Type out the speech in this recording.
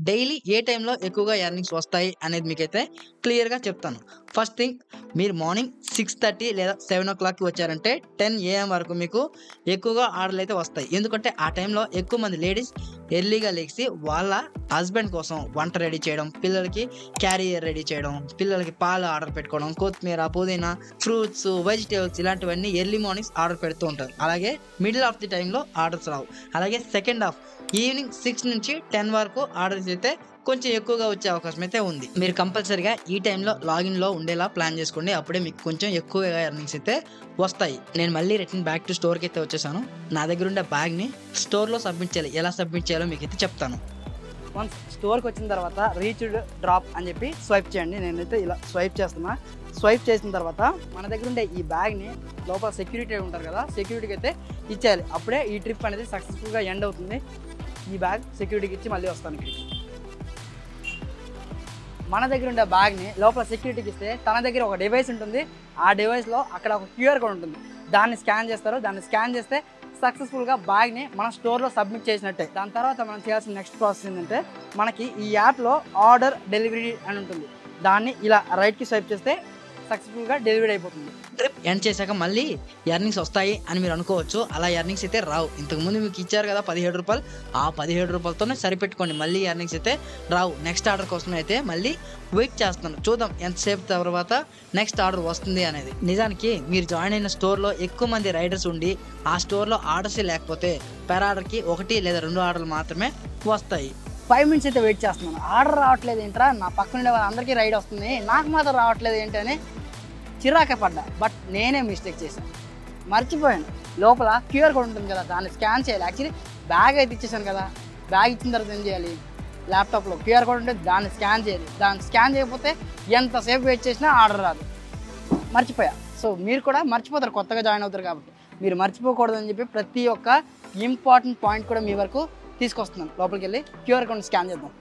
Daily ఏ టైంలో ఎక్కువగా earnings వస్తాయి అనేది మీకైతే క్లియర్‌గా చెప్తాను. ఫస్ట్ థింగ్ మీరు మార్నింగ్ 6:30 లేదా 7:00కి వచ్చారంటే 10 AM వరకు మీకు ఎక్కువగా ఆర్డర్‌లయితే వస్తాయి. ఎందుకంటే ఆ టైంలో ఎక్కువ మంది లేడీస్ ఎర్లీగా లెగిసి వాళ్ళ హస్బెండ్ కోసం వంట రెడీ చేయడం, పిల్లలకి క్యారియర్ రెడీ చేయడం, పిల్లలకి పాలు ఆర్డర్ పెట్టుకోవడం, కొత్తిమీర, పుదీనా, ఫ్రూట్స్, వెజిటబుల్స్ ఇలాంటివన్నీ ఎర్లీ మార్నింగ్స్ ఆర్డర్ పెడుతూ ఉంటారు. అలాగే మిడిల్ ఆఫ్ ది టైంలో ఆర్డర్స్ రావు. అలాగే సెకండ్ హాఫ్ ఈవినింగ్ 6 నుంచి 10 వరకు ఆర్డర్స్ అయితే కొంచెం ఎక్కువగా వచ్చే అవకాశం అయితే ఉంది. మీరు కంపల్సరీగా ఈ టైంలో లాగిన్‌లో ఉండేలా ప్లాన్ చేసుకోండి. అప్పుడే మీకు కొంచెం ఎక్కువగా ఎర్నింగ్స్ అయితే వస్తాయి. నేను మళ్ళీ రిటర్న్ బ్యాక్ టు స్టోర్‌కి అయితే వచ్చేసాను. నా దగ్గర ఉండే బ్యాగ్‌ని స్టోర్‌లో సబ్మిట్ చేయాలి. ఎలా సబ్మిట్ చేయాలో మీకైతే చెప్తాను. వన్స్ స్టోర్కి వచ్చిన తర్వాత రీచ్డ్ డ్రాప్ అని చెప్పి స్వైప్ చేయండి. నేనైతే ఇలా స్వైప్ చేస్తున్నా. స్వైప్ చేసిన తర్వాత మన దగ్గర ఉండే ఈ బ్యాగ్ని లోపల సెక్యూరిటీ ఉంటారు కదా, సెక్యూరిటీకి అయితే ఇచ్చేయాలి. అప్పుడే ఈ ట్రిప్ అనేది సక్సెస్ఫుల్గా ఎండ్ అవుతుంది. ఈ బ్యాగ్ సెక్యూరిటీకి ఇచ్చి మళ్ళీ వస్తాను ఇక్కడికి. మన దగ్గర ఉండే బ్యాగ్ని లోపల సెక్యూరిటీకి ఇస్తే తన దగ్గర ఒక డివైస్ ఉంటుంది. ఆ డివైస్లో అక్కడ ఒక QR కోడ్ ఉంటుంది. దాన్ని స్కాన్ చేస్తారు. దాన్ని స్కాన్ చేస్తే సక్సెస్ఫుల్గా బ్యాగ్ని మన స్టోర్లో సబ్మిట్ చేసినట్టే. దాని తర్వాత మనం చేయాల్సిన నెక్స్ట్ ప్రాసెస్ ఏంటంటే మనకి ఈ యాప్లో ఆర్డర్ డెలివరీ అని ఉంటుంది. దాన్ని ఇలా రైట్కి స్వైప్ చేస్తే సక్సెస్ఫుల్గా డెలివరీ అయిపోతుంది. ట్రిప్ ఎండ్ చేశాక మళ్ళీ ఎర్నింగ్స్ వస్తాయి అని మీరు అనుకోవచ్చు. అలా ఎర్నింగ్స్ అయితే రావు. ఇంతకుముందు మీకు ఇచ్చారు కదా ₹17, ఆ ₹17తోనే సరిపెట్టుకోండి. మళ్ళీ ఎర్నింగ్స్ అయితే రావు. నెక్స్ట్ ఆర్డర్ కోసం అయితే మళ్ళీ వెయిట్ చేస్తున్నాను. చూద్దాం ఎంతసేపు తర్వాత నెక్స్ట్ ఆర్డర్ వస్తుంది అనేది. నిజానికి మీరు జాయిన్ అయిన స్టోర్లో ఎక్కువ మంది రైడర్స్ ఉండి ఆ స్టోర్లో ఆర్డర్సే లేకపోతే పెర్ ఆర్డర్కి 1 లేదా 2 ఆర్డర్లు మాత్రమే వస్తాయి. 5 మినిట్స్ అయితే వెయిట్ చేస్తున్నాను. ఆర్డర్ రావట్లేదు ఏంట్రా, నా పక్కన ఉండే వాళ్ళందరికీ రైడ్ వస్తుంది, నాకు మాత్రం రావట్లేదు ఏంటి అని చిరాకే పడ్డా. బట్ నేనే మిస్టేక్ చేశాను, మర్చిపోయాను. లోపల QR కోడ్ ఉంటుంది కదా, దాన్ని స్కాన్ చేయాలి. యాక్చువల్లీ బ్యాగ్ అయితే ఇచ్చేసాను కదా, బ్యాగ్ ఇచ్చిన తర్వాత ఏం చేయాలి, ల్యాప్టాప్లో QR కోడ్ ఉంటే దాన్ని స్కాన్ చేయాలి. దాన్ని స్కాన్ చేయకపోతే ఎంతసేపు వెయిట్ చేసినా ఆర్డర్ రాదు. మర్చిపోయా. సో మీరు కూడా మర్చిపోతారు, కొత్తగా జాయిన్ అవుతారు కాబట్టి. మీరు మర్చిపోకూడదని చెప్పి ప్రతి ఒక్క ఇంపార్టెంట్ పాయింట్ కూడా మీ వరకు తీసుకొస్తున్నాను. లోపలికి వెళ్ళి QR కోడ్ని స్కాన్ చేద్దాం.